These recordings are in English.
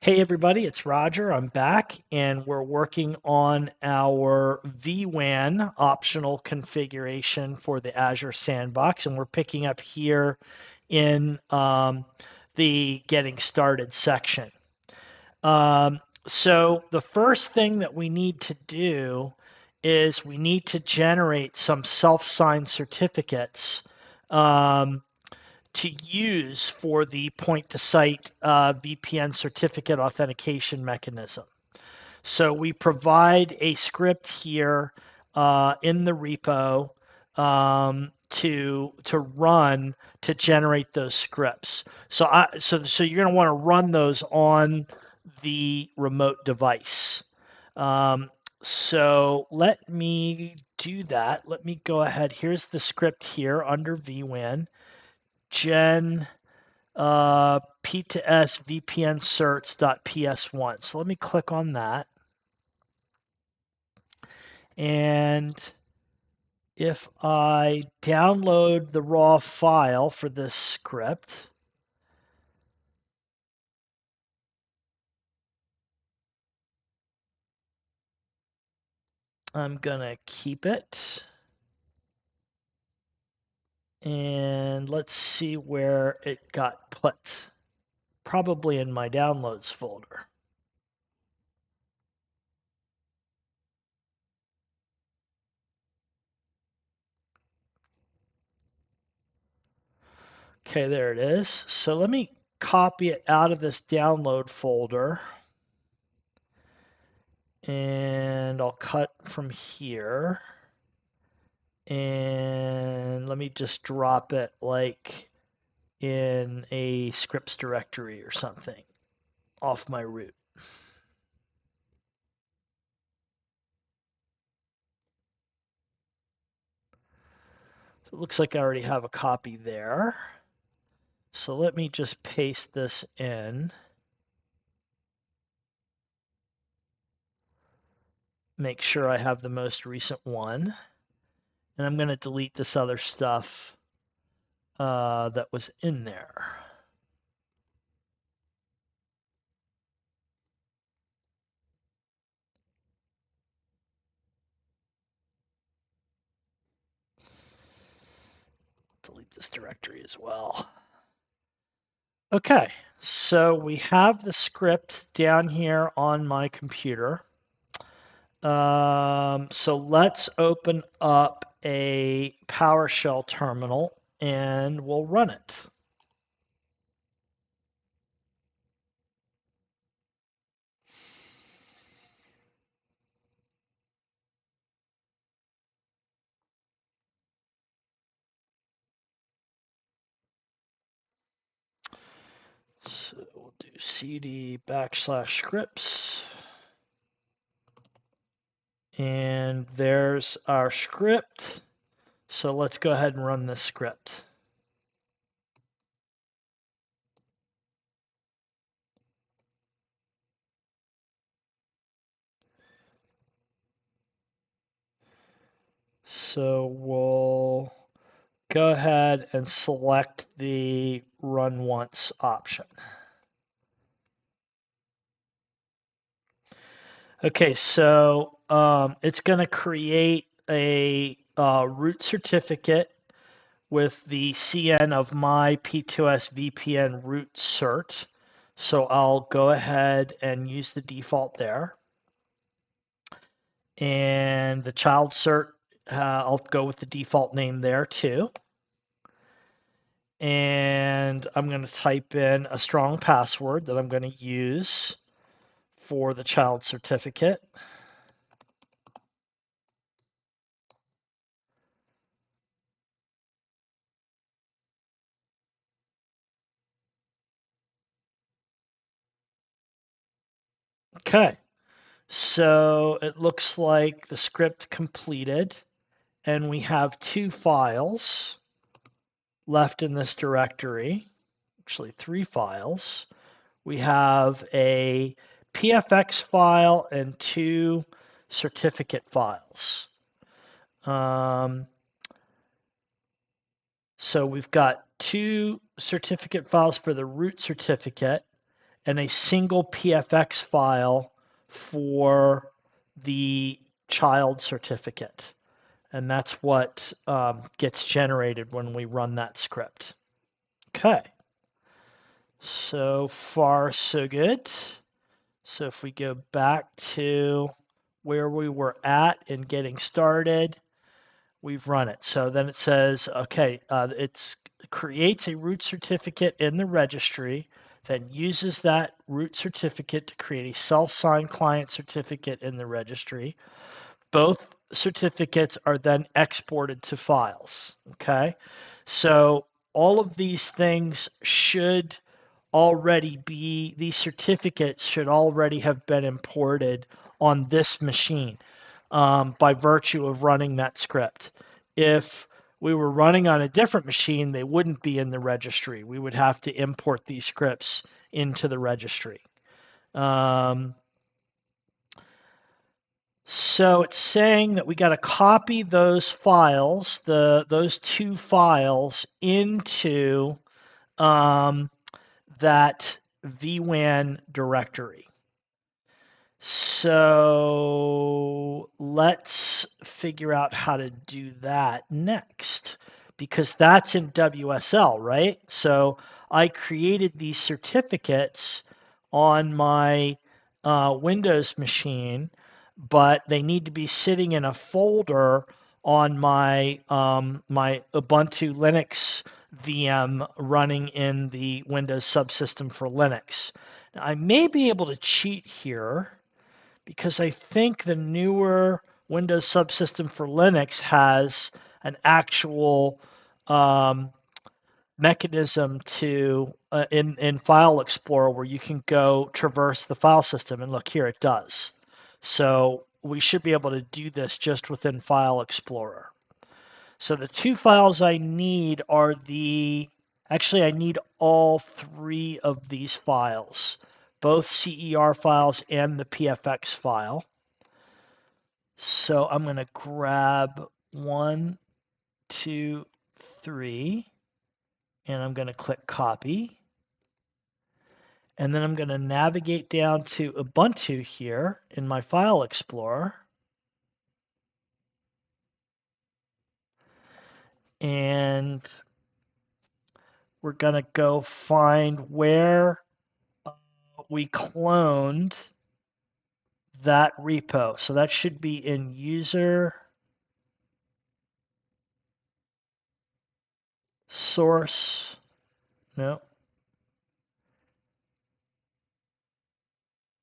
Hey everybody, it's Roger. I'm back and we're working on our VWAN optional configuration for the Azure Sandbox, and we're picking up here in the Getting Started section. So the first thing that we need to do is we need to generate some self-signed certificates to use for the point-to-site VPN certificate authentication mechanism. So we provide a script here in the repo to run to generate those scripts. So you're going to want to run those on the remote device. So let me do that. Let me go ahead. Here's the script here under VWAN. Gen P2S VPN certs.ps1. So let me click on that. And if I download the raw file for this script, I'm going to keep it. And let's see where it got put. Probably in my downloads folder. Okay, there it is. So let me copy it out of this download folder. And I'll cut from here. And let me just drop it like in a scripts directory or something off my root. So it looks like I already have a copy there. So let me just paste this in. Make sure I have the most recent one. And I'm going to delete this other stuff that was in there. Delete this directory as well. Okay, so we have the script down here on my computer. So let's open up a PowerShell terminal and we'll run it. So we'll do cd/scripts. And there's our script. So let's go ahead and run this script. So we'll go ahead and select the run once option. Okay, so it's going to create a root certificate with the CN of my P2S VPN root cert. So I'll go ahead and use the default there. And the child cert, I'll go with the default name there too. And I'm going to type in a strong password that I'm going to use for the child certificate. Okay, so it looks like the script completed, and we have two files left in this directory, actually three files. We have a PFX file and two certificate files. So we've got two certificate files for the root certificate and a single PFX file for the child certificate. And that's what gets generated when we run that script. Okay. So far, so good. So if we go back to where we were at in getting started, we've run it. So then it says, okay, it creates a root certificate in the registry, then uses that root certificate to create a self-signed client certificate in the registry. Both certificates are then exported to files. Okay, so all of these things should already be, these certificates should already have been imported on this machine by virtue of running that script. If we were running on a different machine, they wouldn't be in the registry. We would have to import these scripts into the registry. So it's saying that we got to copy those files, those two files, into that VWAN directory. So let's figure out how to do that next, because that's in WSL, right? So I created these certificates on my Windows machine, but they need to be sitting in a folder on my my Ubuntu Linux VM running in the Windows subsystem for Linux. Now, I may be able to cheat here because I think the newer Windows subsystem for Linux has an actual mechanism to in File Explorer where you can go traverse the file system, and look here, it does. So we should be able to do this just within File Explorer. So the two files I need are actually I need all three of these files, both CER files and the PFX file. So I'm going to grab 1, 2, 3, and I'm going to click copy. And then I'm going to navigate down to Ubuntu here in my File Explorer. And we're going to go find where we cloned that repo. So that should be in user source. No.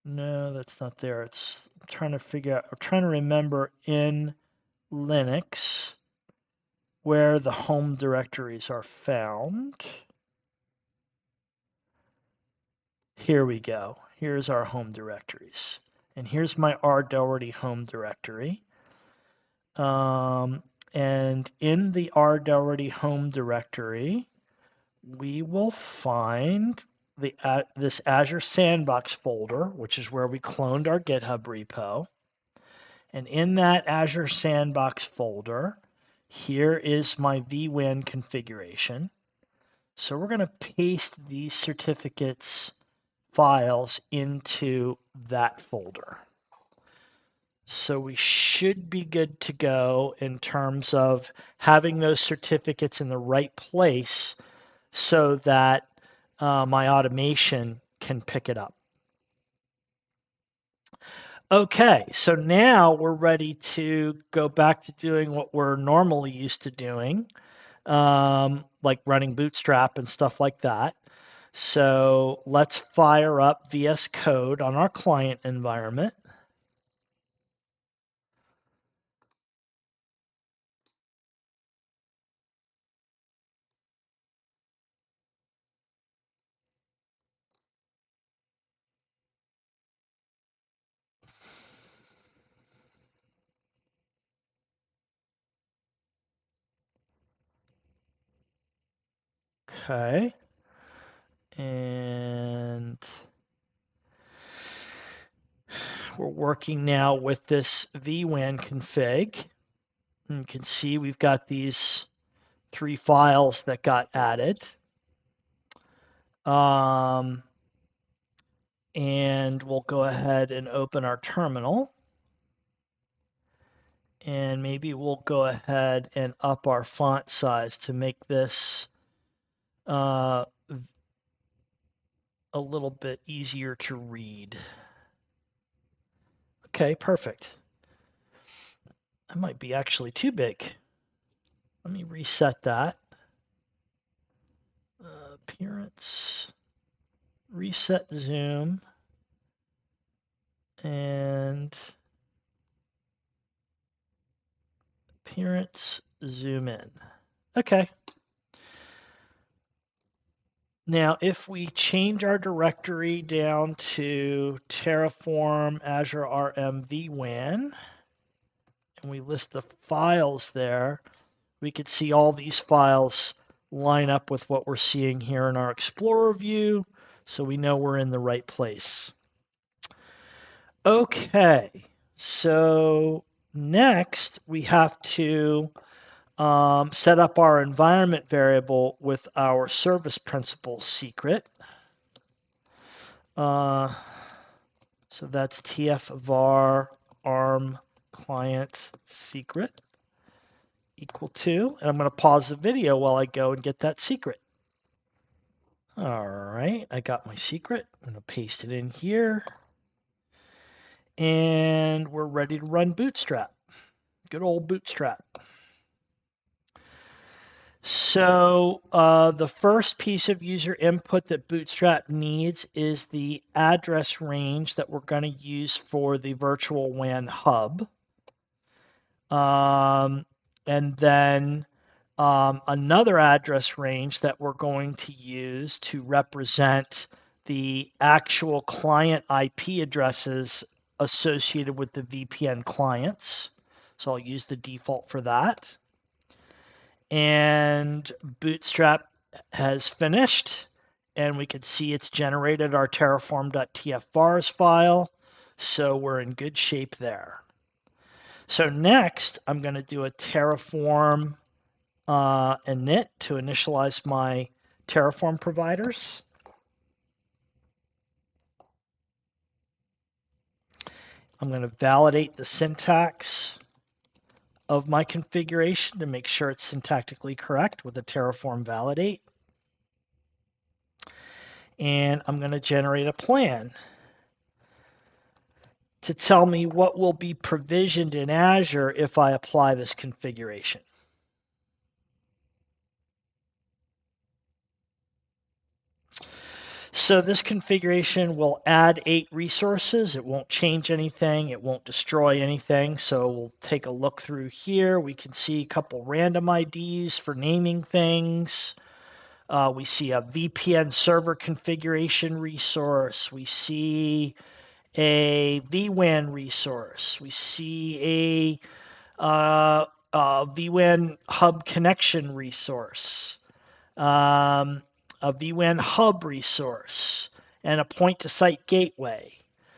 No, that's not there. I'm trying to figure out, I'm trying to remember in Linux where the home directories are found. Here we go. Here's our home directories. And here's my rdoherty home directory. And in the rdoherty home directory, we will find this Azure Sandbox folder, which is where we cloned our GitHub repo. And in that Azure Sandbox folder, here is my VWAN configuration. So we're going to paste these certificates files into that folder. So we should be good to go in terms of having those certificates in the right place so that my automation can pick it up. Okay, so now we're ready to go back to doing what we're normally used to doing, like running Bootstrap and stuff like that. So let's fire up VS Code on our client environment. Okay. And we're working now with this VWAN config. And you can see we've got these 3 files that got added. And we'll go ahead and open our terminal. And maybe we'll go ahead and up our font size to make this a little bit easier to read. Okay, perfect. That might be actually too big. Let me reset that. Appearance, reset zoom, and appearance zoom in. Okay. Now, if we change our directory down to Terraform Azure RM vWAN, and we list the files there, we could see all these files line up with what we're seeing here in our Explorer view, so we know we're in the right place. Okay, so next we have to set up our environment variable with our service principal secret. So that's tf_var arm client secret equal to, and I'm going to pause the video while I go and get that secret. All right, I got my secret. I'm going to paste it in here. And we're ready to run Bootstrap. Good old Bootstrap. So the first piece of user input that Bootstrap needs is the address range that we're going to use for the virtual WAN hub. And then another address range that we're going to use to represent the actual client IP addresses associated with the VPN clients. So I'll use the default for that. And Bootstrap has finished, and we can see it's generated our terraform.tf_vars file, so we're in good shape there. So next, I'm going to do a Terraform init to initialize my Terraform providers. I'm going to validate the syntax of my configuration to make sure it's syntactically correct with a Terraform validate. And I'm going to generate a plan to tell me what will be provisioned in Azure if I apply this configuration. So this configuration will add 8 resources. It won't change anything. It won't destroy anything. So we'll take a look through here. We can see a couple random IDs for naming things. We see a VPN server configuration resource. We see a vWAN resource. We see a vWAN hub connection resource. A vWAN hub resource, and a point-to-site gateway.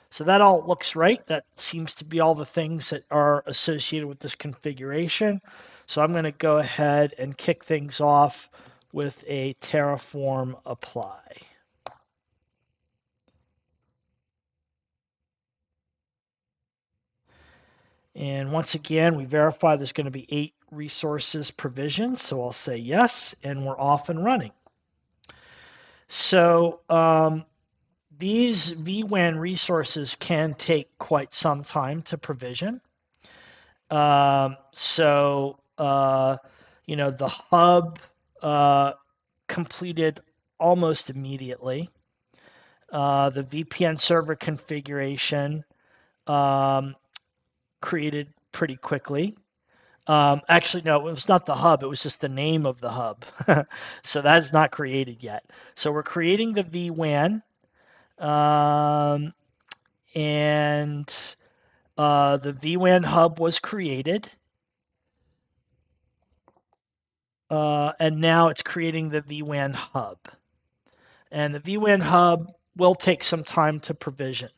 So that all looks right. That seems to be all the things that are associated with this configuration. So I'm going to go ahead and kick things off with a Terraform apply. And once again, we verify there's going to be 8 resources provisioned. So I'll say yes, and we're off and running. So these vWAN resources can take quite some time to provision. The hub completed almost immediately. The VPN server configuration created pretty quickly. Actually, no, it was not the hub. It was just the name of the hub. So that's not created yet. So we're creating the vWAN. And the vWAN hub was created. And now it's creating the vWAN hub. And the vWAN hub will take some time to provision.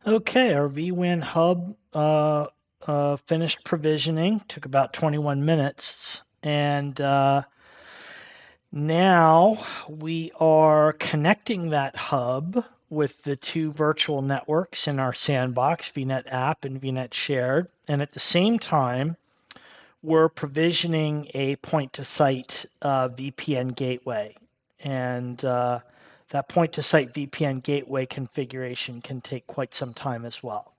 Okay, our vWAN hub finished provisioning. Took about 21 minutes. And now we are connecting that hub with the two virtual networks in our sandbox, VNet app and VNet shared. And at the same time, we're provisioning a point-to-site VPN gateway. And that point-to-site VPN gateway configuration can take quite some time as well.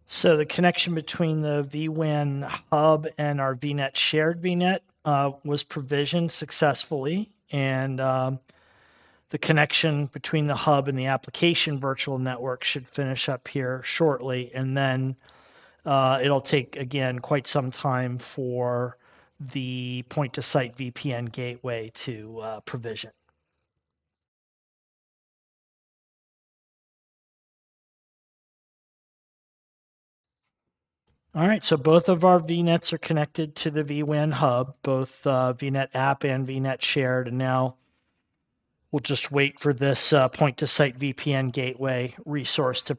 So the connection between the vWAN hub and our VNet shared VNet was provisioned successfully, and the connection between the hub and the application virtual network should finish up here shortly, and then it'll take, again, quite some time for the point-to-site VPN gateway to provision. All right, so both of our VNets are connected to the vWAN hub, both VNet app and VNet shared, and now we'll just wait for this point-to-site VPN gateway resource to.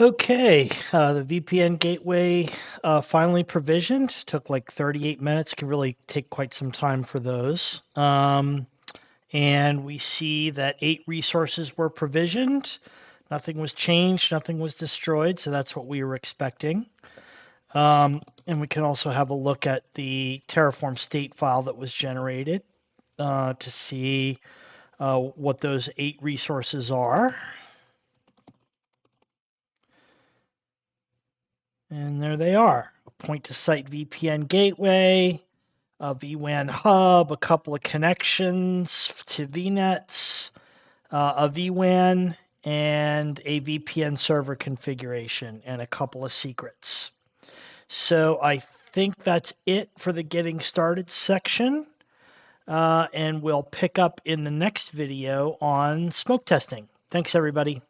Okay, the VPN gateway finally provisioned. Took like 38 minutes. Can really take quite some time for those. And we see that 8 resources were provisioned. Nothing was changed. Nothing was destroyed. So that's what we were expecting. And we can also have a look at the Terraform state file that was generated to see what those 8 resources are. And there they are. A point-to-site VPN gateway, a vWAN hub, a couple of connections to VNets, a vWAN, and a VPN server configuration, and a couple of secrets. So I think that's it for the getting started section. And we'll pick up in the next video on smoke testing. Thanks, everybody.